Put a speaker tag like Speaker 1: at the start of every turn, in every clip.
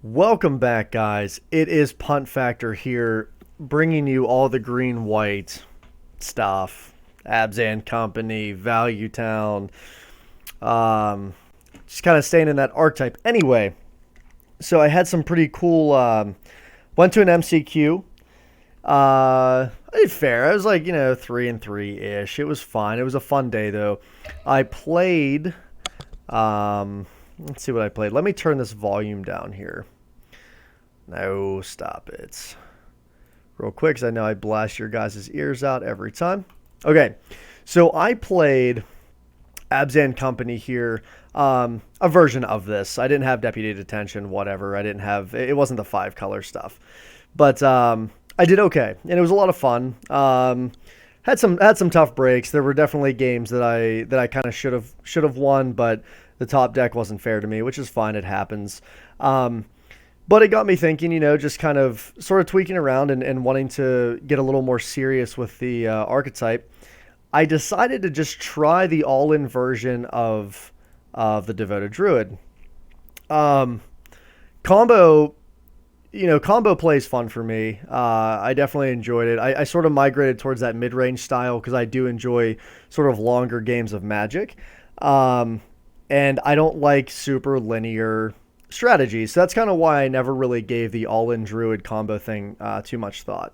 Speaker 1: Welcome back, guys. It is Punt Factor here, bringing you all the green-white stuff. Abs and Company, Value Town, just kind of staying in that archetype. Anyway, so I had some pretty cool. Went to an MCQ. I did fair. I was like 3-3 ish. It was fine. It was a fun day though. I played. Let's see what I played. Let me turn this volume down here. No, stop it. Real quick, because I know I blast your guys' ears out every time. Okay, so I played Abs and Company here. A version of this. I didn't have Deputy Detention, whatever. I didn't have... It wasn't the 5-color stuff. But I did okay, and it was a lot of fun. Had some tough breaks. There were definitely games that I kind of should have won, but the top deck wasn't fair to me, which is fine. It happens. But it got me thinking, just kind of sort of tweaking around and wanting to get a little more serious with the archetype. I decided to just try the all-in version of the Devoted Druid. Combo play is fun for me. I definitely enjoyed it. I sort of migrated towards that mid-range style because I do enjoy sort of longer games of Magic. And I don't like super linear strategies. So that's kind of why I never really gave the all-in Druid combo thing too much thought.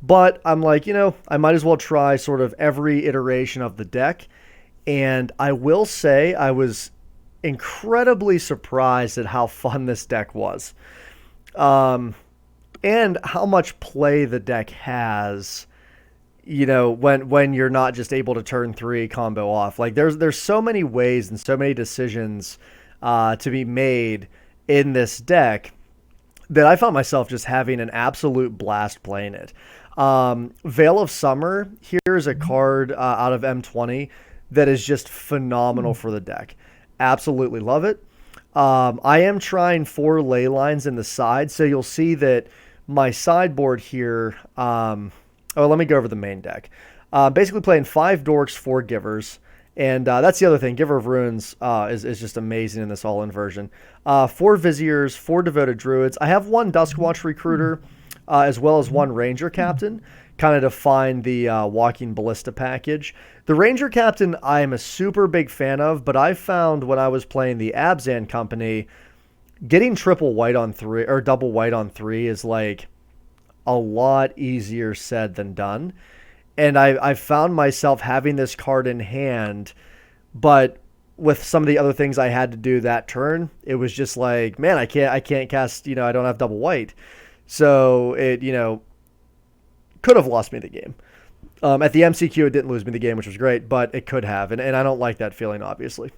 Speaker 1: But I'm like, I might as well try sort of every iteration of the deck. And I will say I was incredibly surprised at how fun this deck was. And how much play the deck has, when you're not just able to turn 3 combo off. Like there's so many ways and so many decisions to be made in this deck that I found myself just having an absolute blast playing it. Veil of Summer here is a card out of M20 that is just phenomenal for the deck. Absolutely love it. I am trying 4 ley lines in the side, so you'll see that my sideboard here. Let me go over the main deck. Basically playing 5 Dorks, 4 Givers, and that's the other thing. Giver of Runes is just amazing in this all-in version. 4 Viziers, 4 Devoted Druids. I have 1 Duskwatch Recruiter, as well as 1 Ranger Captain, kind of to find the Walking Ballista package. The Ranger Captain I am a super big fan of, but I found when I was playing the Abs and Company, getting triple white on 3 or double white on 3 is like a lot easier said than done. And I found myself having this card in hand, but with some of the other things I had to do that turn, it was just like, man, I can't cast, I don't have double white. So it, could have lost me the game. At the MCQ, it didn't lose me the game, which was great, but it could have, and I don't like that feeling, obviously.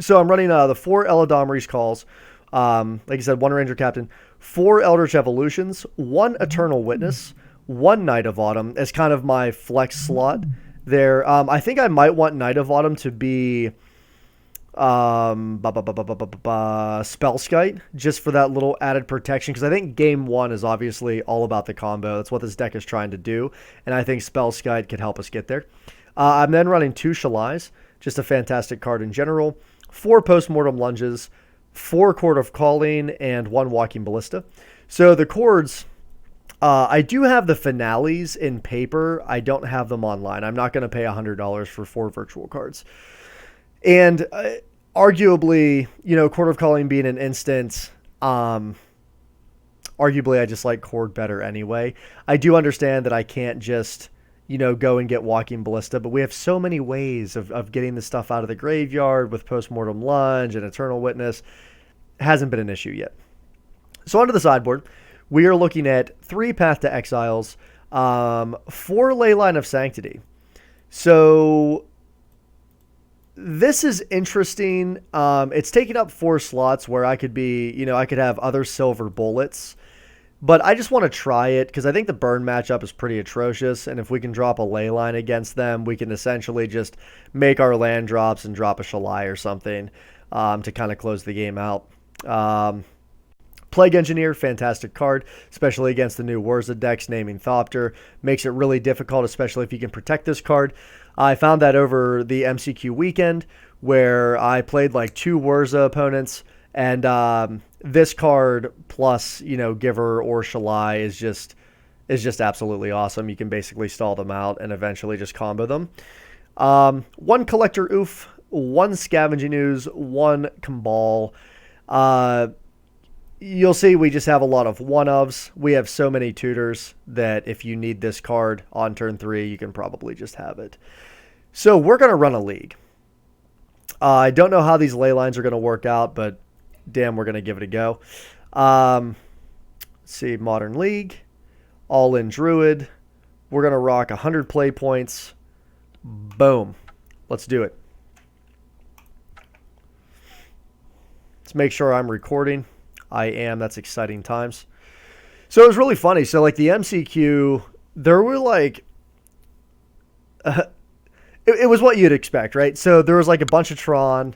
Speaker 1: So I'm running the 4 Eladamri's Calls, like I said, 1 Ranger Captain, 4 Eldritch Evolutions, 1 Eternal Witness, 1 Knight of Autumn as kind of my flex slot there. I think I might want Knight of Autumn to be Spellskite, just for that little added protection, because I think game 1 is obviously all about the combo. That's what this deck is trying to do, and I think Spellskite could help us get there. I'm then running 2 Shalais, just a fantastic card in general, 4 Postmortem Lunges, 4 Chord of Calling, and 1 Walking Ballista. So the chords, I do have the finales in paper. I don't have them online. I'm not going to pay $100 for 4 virtual cards. And arguably, Chord of Calling being an instant, arguably I just like Chord better anyway. I do understand that I can't just, go and get Walking Ballista, but we have so many ways of getting the stuff out of the graveyard with Postmortem Lunge and Eternal Witness. Hasn't been an issue yet. So onto the sideboard. We are looking at 3 Path to Exiles, 4 Leyline of Sanctity. So this is interesting. It's taking up 4 slots where I could be, I could have other silver bullets, but I just want to try it because I think the burn matchup is pretty atrocious. And if we can drop a Leyline against them, we can essentially just make our land drops and drop a Shalai or something to kind of close the game out. Plague Engineer, fantastic card, especially against the new Wurza decks, naming Thopter. Makes it really difficult, especially if you can protect this card. I found that over the MCQ weekend where I played like 2 Wurza opponents And this card plus, Giver or Shalai is just absolutely awesome. You can basically stall them out and eventually just combo them. One Collector Oof, one Scavenging Ooze, one Cabal. You'll see we just have a lot of one-ofs. We have so many tutors that if you need this card on turn 3, you can probably just have it. So we're going to run a league. I don't know how these ley lines are going to work out, but damn, we're going to give it a go. Let's see, Modern League, all-in Druid. We're going to rock 100 play points. Boom. Let's do it. Let's make sure I'm recording. I am. That's exciting times. So it was really funny. So like the MCQ, there were like... It was what you'd expect, right? So there was like a bunch of Tron.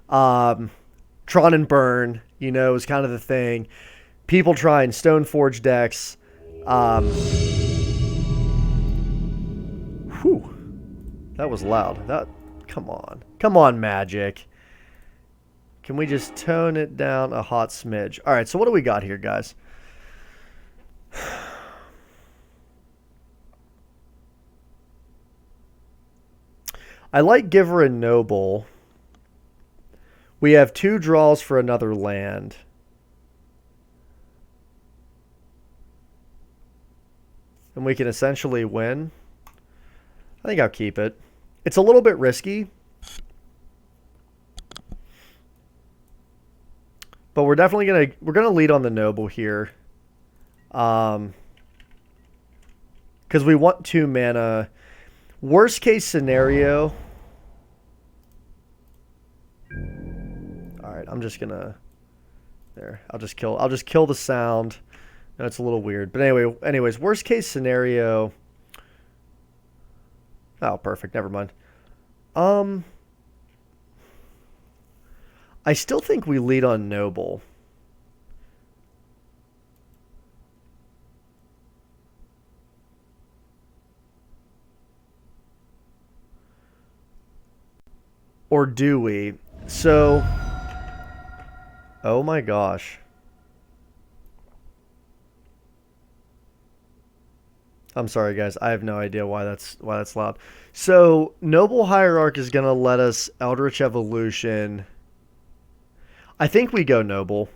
Speaker 1: Tron and Burn, was kind of the thing. People trying Stoneforge decks. Whew. That was loud. Come on. Come on, Magic. Can we just tone it down a hot smidge? All right, so what do we got here, guys? I like Giver and Noble. We have 2 draws for another land. And we can essentially win. I think I'll keep it. It's a little bit risky. But we're definitely gonna lead on the Noble here. Because we want 2 mana. Worst case scenario. Alright, I'm just gonna I'll just kill the sound. No, it's a little weird. But anyways, worst case scenario. Oh, perfect. Never mind. I still think we lead on Noble. Or do we? So, oh my gosh. I'm sorry, guys. I have no idea why that's loud. So, Noble Hierarch is going to let us Eldritch Evolution. I think we go Noble.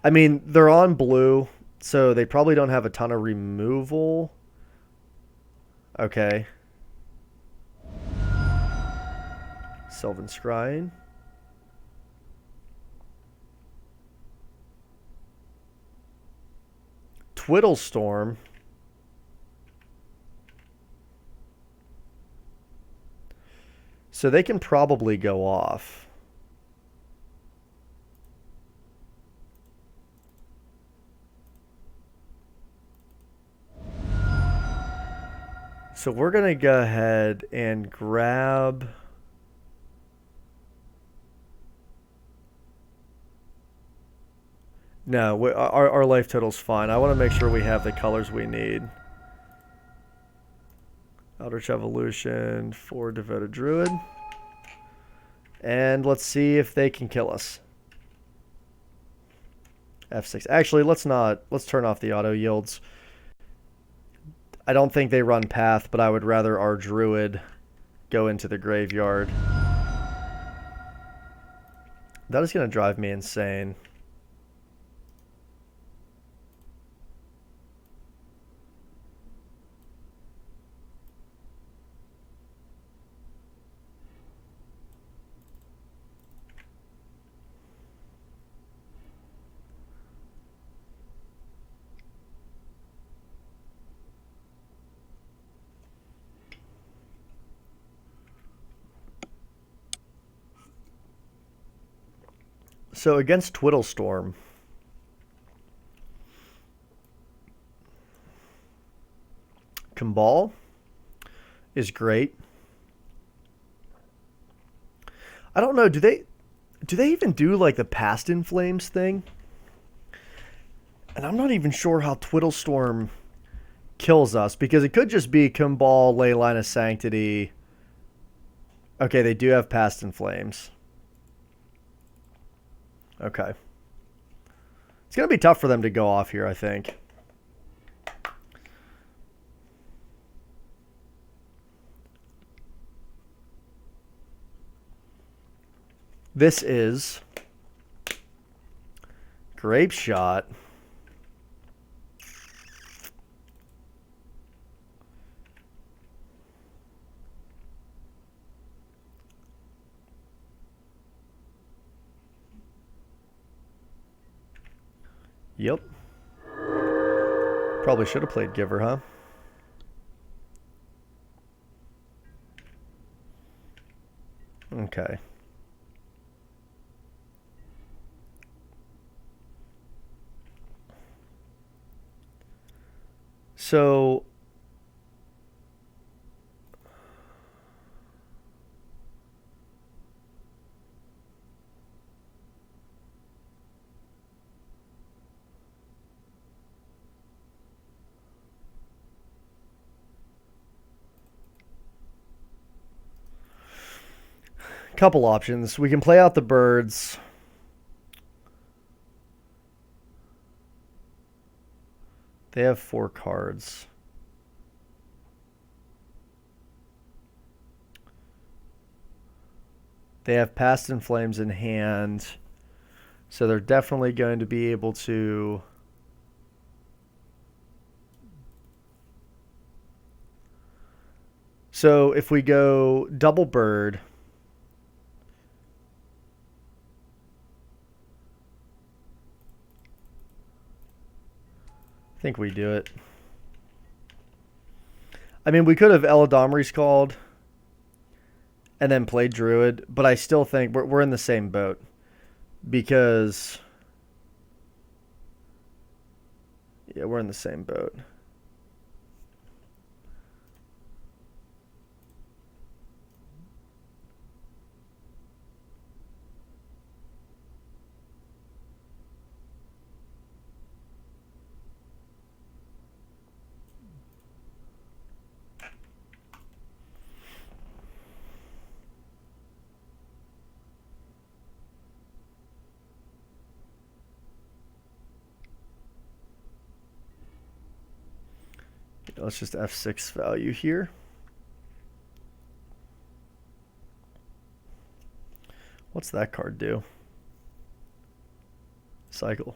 Speaker 1: I mean, they're on blue, so they probably don't have a ton of removal. Okay. Sylvan Scrying. Twiddle Storm. So they can probably go off. So we're going to go ahead and grab... No, our life total's fine. I want to make sure we have the colors we need. Eldritch Evolution for Devoted Druid. And let's see if they can kill us. F6. Actually, let's turn off the auto yields. I don't think they run Path, but I would rather our Druid go into the graveyard. That is going to drive me insane. So against Twiddle Storm, Cabal is great. I don't know, do they even do like the Past in Flames thing? And I'm not even sure how Twiddle Storm kills us, because it could just be Cabal, Leyline of Sanctity. Okay, they do have Past in Flames. Okay. It's going to be tough for them to go off here, I think. This is Grape Shot. Yep. Probably should have played Giver, huh? Okay. So couple options. We can play out the birds. They have 4 cards. They have Past in Flames in hand. So they're definitely going to be able to... So if we go double bird... I think we do it. I mean, we could have Eladamri's called and then played Druid, but I still think we're in the same boat because... Yeah, we're in the same boat. Let's just F6 value here. What's that card do? Cycle.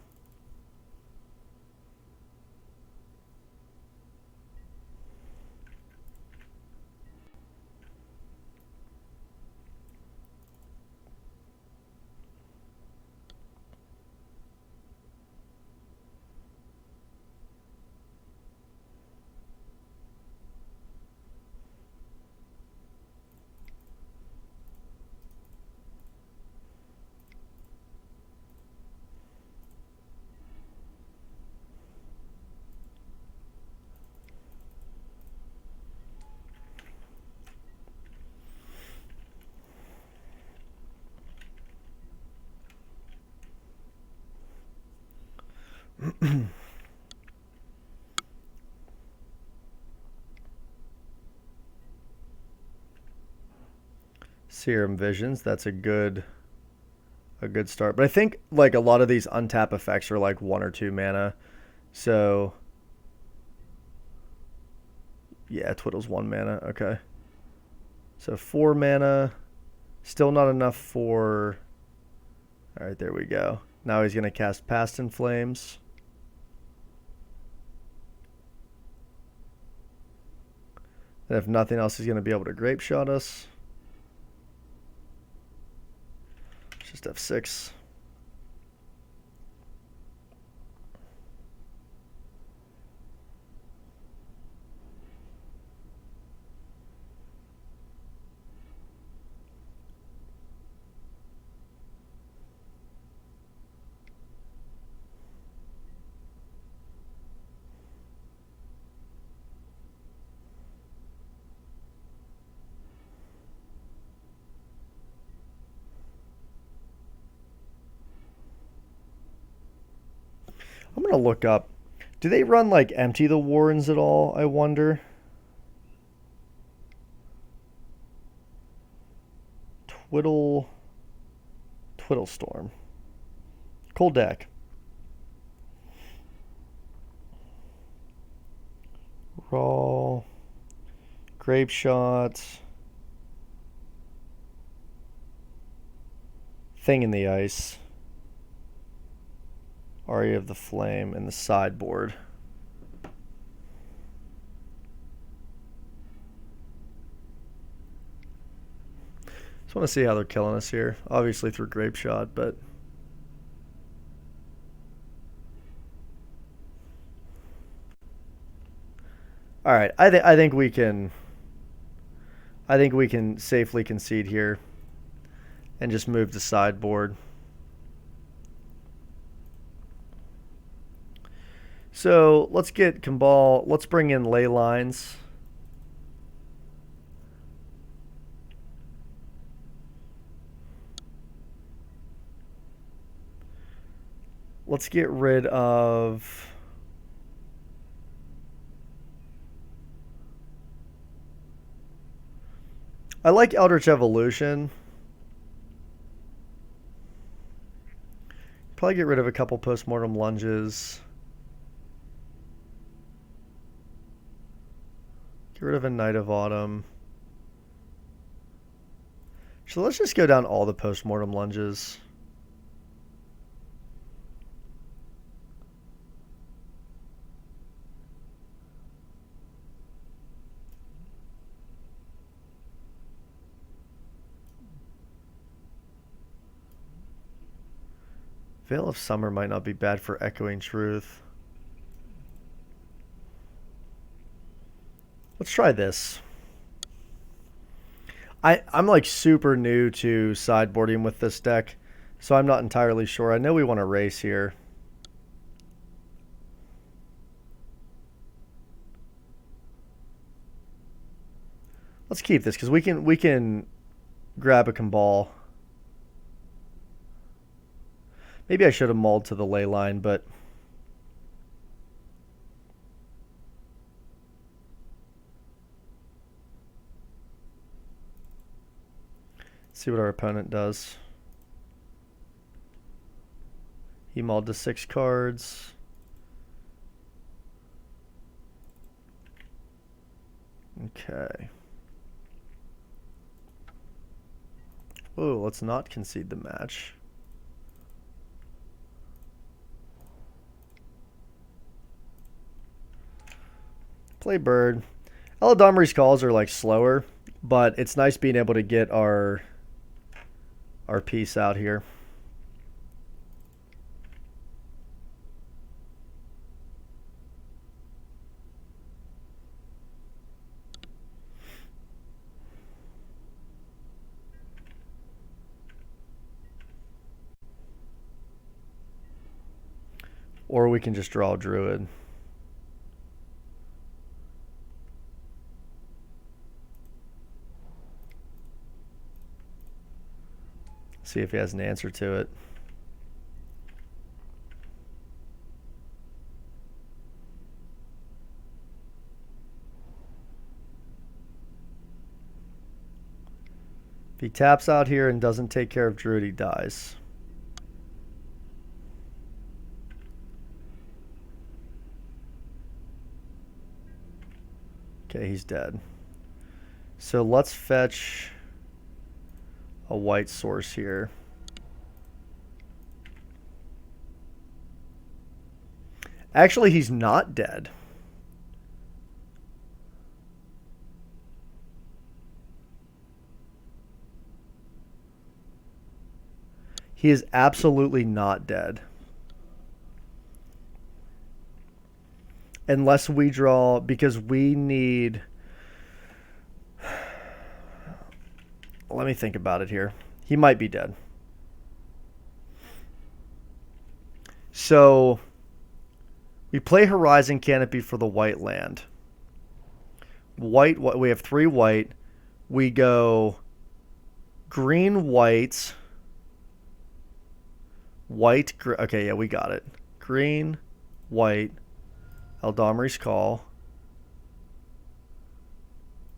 Speaker 1: Serum Visions, that's a good start. But I think like a lot of these untap effects are like 1 or 2 mana. So yeah, Twiddle's 1 mana. Okay. So 4 mana. Still not enough for... Alright, there we go. Now he's going to cast Past in Flames. And if nothing else, he's going to be able to Grape Shot us. Just F6. I'm going to look up. Do they run like Empty the Warrens at all, I wonder? Twiddle Storm. Cool deck. Raw. Grape Shot. Thing in the Ice. Aria of the Flame, and the sideboard. Just want to see how they're killing us here. Obviously through Grape Shot, but all right. I think we can. I think we can safely concede here, and just move the sideboard. So let's get Cabal. Let's bring in Ley Lines. Let's get rid of. I like Eldritch Evolution. Probably get rid of a couple Postmortem Lunges. Get rid of a Night of Autumn. So let's just go down all the Postmortem Lunges. Veil of Summer might not be bad for Echoing Truth. Let's try this. I'm like super new to sideboarding with this deck, so I'm not entirely sure. I know we want to race here. Let's keep this because we can grab a Cabal. Maybe I should have mulled to the Ley Line, but see what our opponent does. He mulled to 6 cards. Okay. Oh, let's not concede the match. Play Bird. Eladamri's calls are like slower, but it's nice being able to get our piece out here. Or we can just draw a Druid. See if he has an answer to it. If he taps out here and doesn't take care of Druid, he dies. Okay, he's dead. So let's fetch a white source here. Actually, he's not dead. He is absolutely not dead. Unless we draw, because we need... Let me think about it here. He might be dead. So we play Horizon Canopy for the white land. White, we have 3 white. We go green, white, white, okay, yeah, we got it. Green, white, Eldamri's Call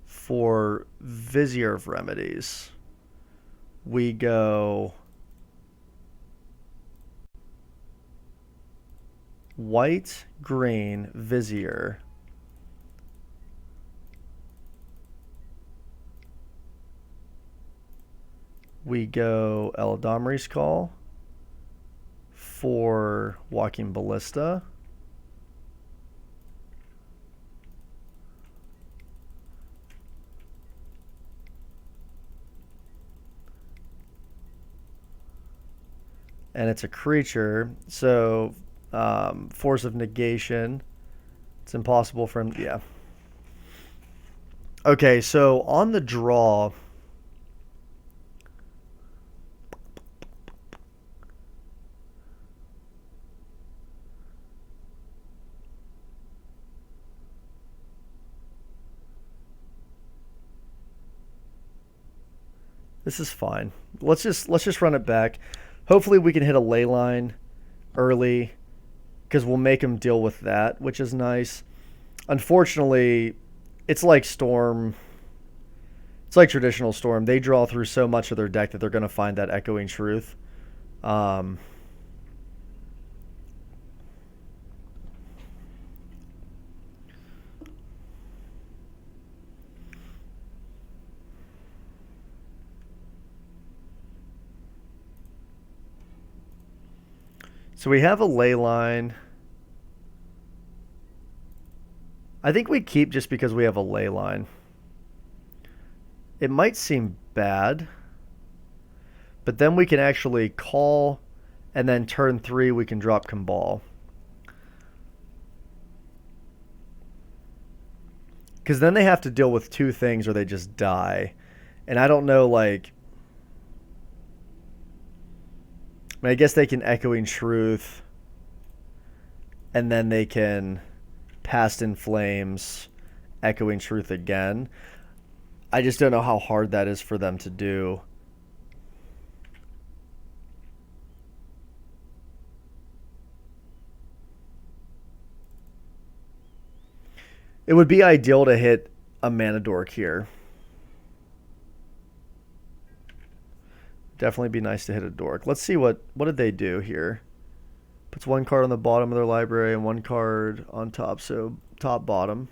Speaker 1: for Vizier of Remedies. We go white, green, Vizier. We go Eladamri's Call for Walking Ballista. And it's a creature, so Force of Negation. It's impossible for him. Yeah. Okay, so on the draw, this is fine. Let's just run it back. Hopefully we can hit a ley line early because we'll make him deal with that, which is nice. Unfortunately, it's like Storm. It's like traditional Storm. They draw through so much of their deck that they're going to find that Echoing Truth. So we have a ley line. I think we keep just because we have a ley line. It might seem bad, but then we can actually call, and then turn 3 we can drop Cabal. Because then they have to deal with 2 things or they just die. And I don't know, like... I guess they can Echoing Truth, and then they can Past in Flames, Echoing Truth again. I just don't know how hard that is for them to do. It would be ideal to hit a Mana Dork here. Definitely be nice to hit a Dork. Let's see what did they do here. Puts 1 card on the bottom of their library and 1 card on top, so top, bottom.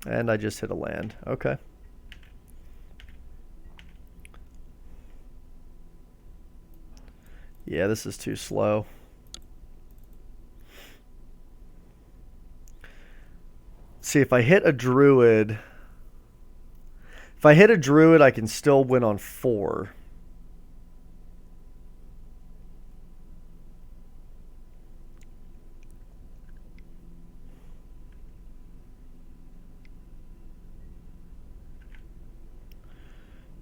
Speaker 1: And I just hit a land. Okay. Yeah, this is too slow. See, if I hit a Druid... If I hit a Druid, I can still win on 4.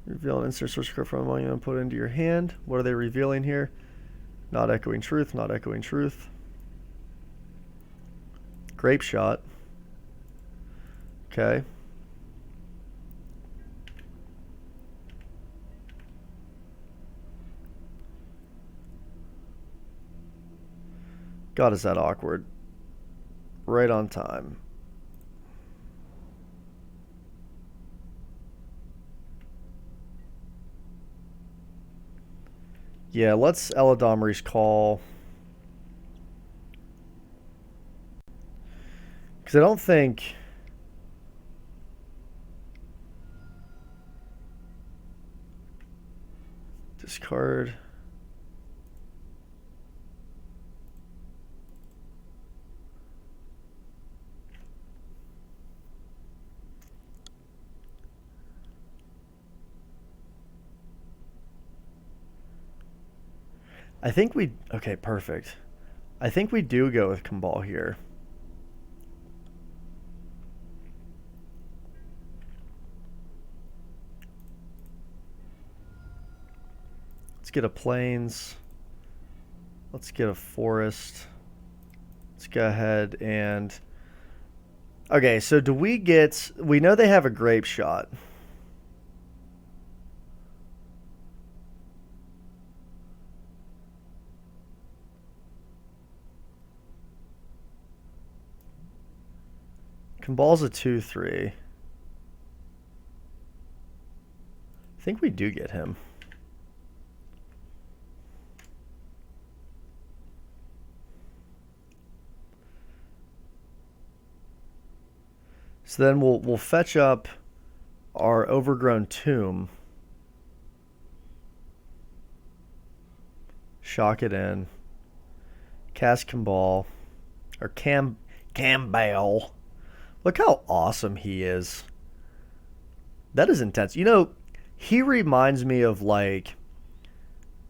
Speaker 1: Reveal an instant source card from among them and put it into your hand. What are they revealing here? Not Echoing Truth, not Echoing Truth. Grape Shot. Okay. God, is that awkward. Right on time. Yeah, let's Eladamri's Call. Because I don't think... Discard... I think we... Okay, perfect. I think we do go with Cabal here. Let's get a Plains. Let's get a Forest. Let's go ahead and... Okay, so do we get... We know they have a Grape Shot. Cabal's a 2/3. I think we do get him. So then we'll fetch up our Overgrown Tomb. Shock it in. Cast Campbell. Or Campbell. Look how awesome he is. That is intense. You know, he reminds me of like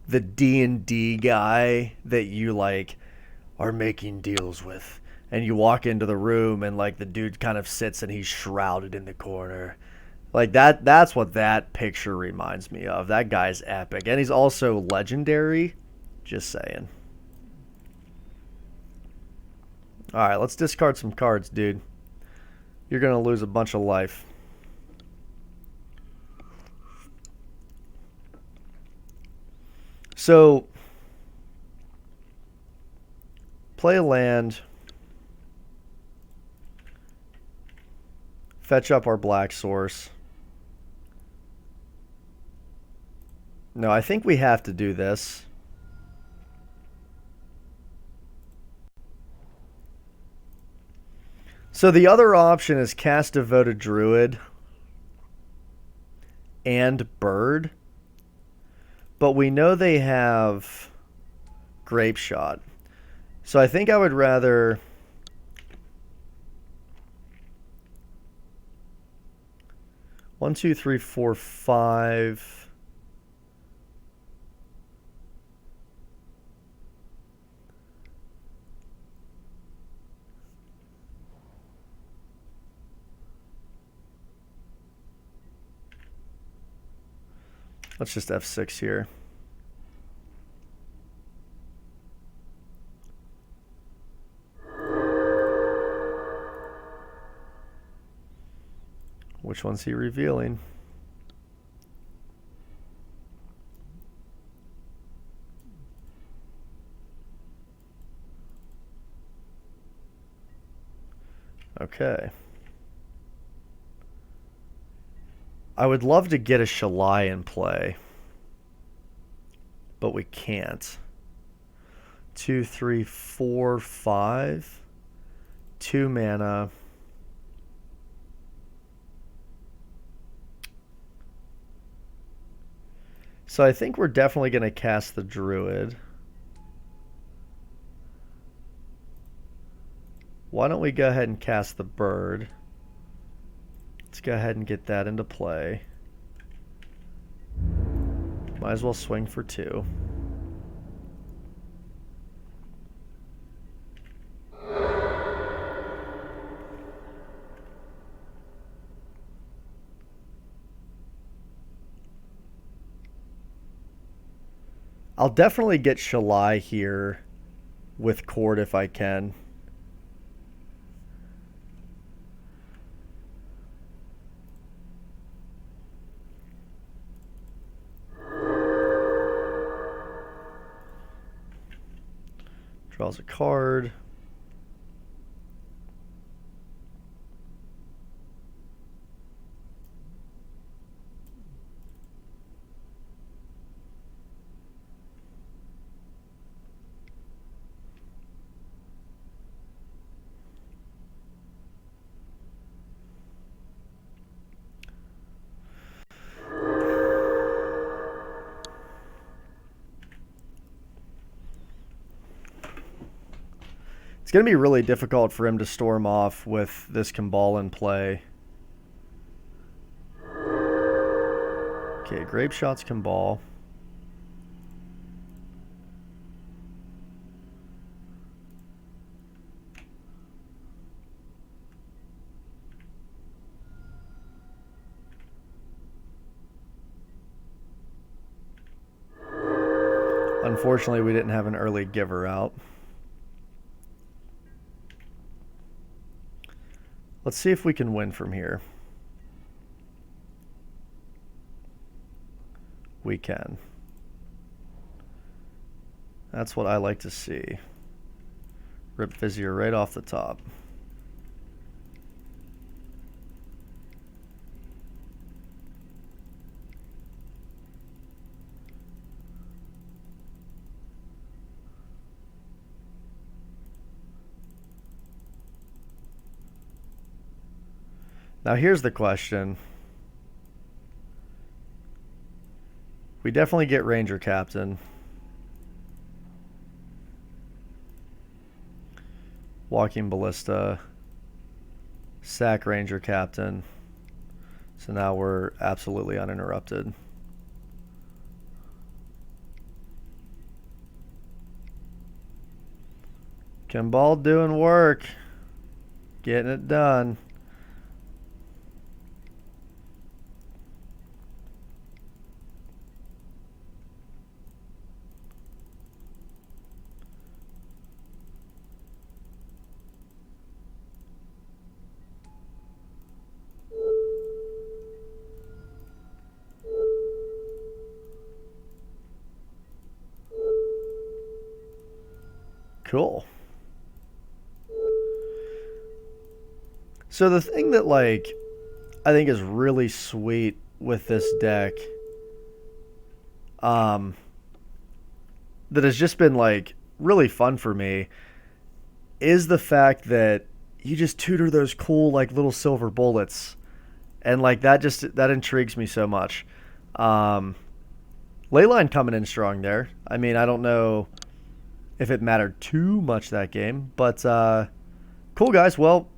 Speaker 1: the D&D guy that you like are making deals with. And you walk into the room and like the dude kind of sits and he's shrouded in the corner. Like that's what that picture reminds me of. That guy's epic. And he's also legendary. Just saying. Alright, let's discard some cards, dude. You're going to lose a bunch of life. So, play a land. Fetch up our black source. No, I think we have to do this. So the other option is cast a Devoted Druid and Bird. But we know they have Grape Shot. So I think I would rather... One, two, three, four, five. Let's just F6 here. Which one's he revealing? Okay. I would love to get a Shalai in play, but we can't. 2, 3, 4, 5. 2 mana. So I think we're definitely going to cast the Druid. Why don't we go ahead and cast the Bird? Let's go ahead and get that into play. Might as well swing for 2. I'll definitely get Shalai here with Cord if I can. Draws a card. It's going to be really difficult for him to storm off with this Kimball in play. Okay, Grape Shot's Kimball. Unfortunately, we didn't have an early giver out. Let's see if we can win from here. We can. That's what I like to see. Rip Vizier right off the top. Now here's the question. We definitely get Ranger Captain. Walking Ballista. Sack Ranger Captain. So now we're absolutely uninterrupted. Kimball doing work. Getting it done. Cool. So the thing that like I think is really sweet with this deck, um, that has just been like really fun for me is the fact that you just tutor those cool like little silver bullets, and like that intrigues me so much. Um, Leyline coming in strong there. I mean, I don't know if it mattered too much that game, but cool guys. Well,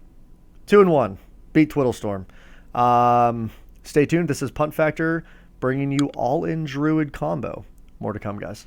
Speaker 1: 2-1, beat Twiddlestorm. Stay tuned. This is Punt Factor bringing you all in Druid combo. More to come, guys.